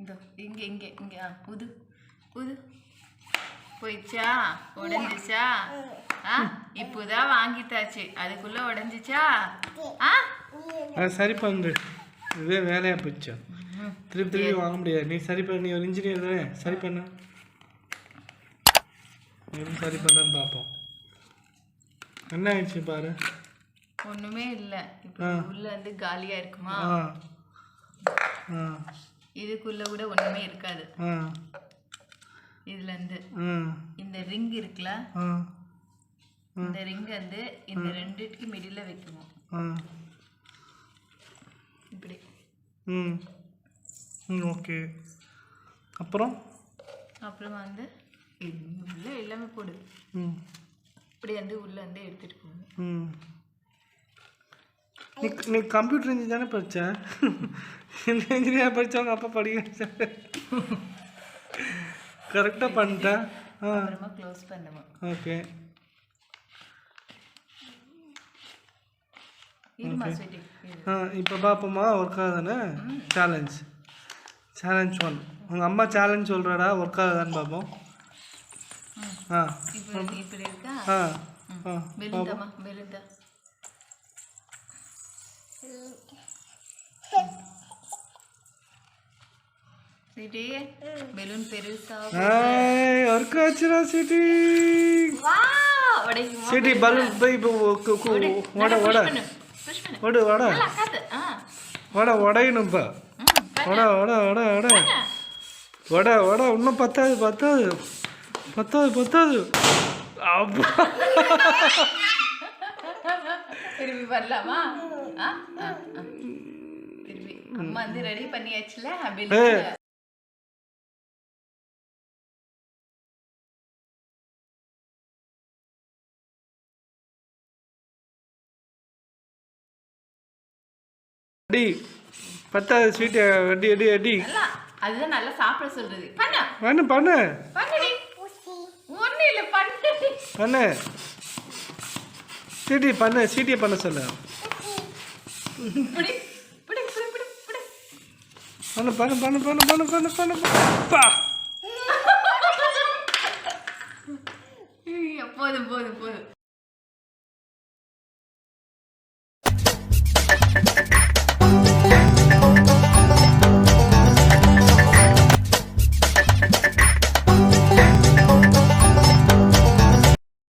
இந்த இங்கே இங்கே இங்கே புது புது போயிடுச்சா உடஞ்சிச்சா இப்போதான் வாங்கிட்டாச்சு அதுக்குள்ள உடஞ்சிச்சா சரி பண்ணு இதே வேலையாக போச்சு திருப்பி வாங்க முடியாது நீ சரி பண்ண நீ ஒரு இன்ஜினியர் தானே சரி பண்ண சரி பண்ணன்னு பார்ப்போம் என்ன ஆயிடுச்சு பாரு ஒன்றுமே இல்லை இப்போ உள்ள வந்து காலியாக இருக்குமா இதுக்குள்ள கூட ஒன்றுமே இருக்காது இதுல இருந்து இந்த ரிங் இருக்குல்ல இந்த ரிங் வந்து இந்த ரெண்டுக்கு மிடில்ல வைக்கணும் இப்படி ஓகே அப்புறம் வந்து உள்ள எல்லாமே போடு இப்படி வந்து உள்ள வந்து எடுத்துட்டு போகணும் நீ கம்ப்யூட்டர் இன்ஜினியர் தானே படிச்ச இந்த இன்ஜினியர் படித்தவங்க அப்பா படிக்க கரெக்டாக பண்ணிட்டேன் அப்புறமா க்ளோஸ் பண்ணுவோம் ஓகே இப்போ பார்ப்போமா ஒர்க் ஆகுதானே சேலஞ்ச் 1 உங்கள் அம்மா சேலஞ்ச் சொல்கிறாடா ஒர்க் ஆகுதான்னு பார்ப்போம் இப்படி இருக்கா பெலுந்தா சிட்டி பெலூன் பெருசா ஒர்க் ஆச்சுடா சிட்டி சிட்டி பலூன் இப்போ உடையணும் இப்போ இன்னும் பத்தாது அப்பா திரும்பி வரலாமா திரும்பி அம்மா வந்து ரெடி பண்ணியாச்சுல அடி பத்தாது ஸ்வீட் அடி அதுதான் நல்லா சாப்பிட சொல்றது பண்ணு ஒண்ணு இல்ல பண்ணு சீட்டியை பண்ண சொல்லு பண்ணு போதும்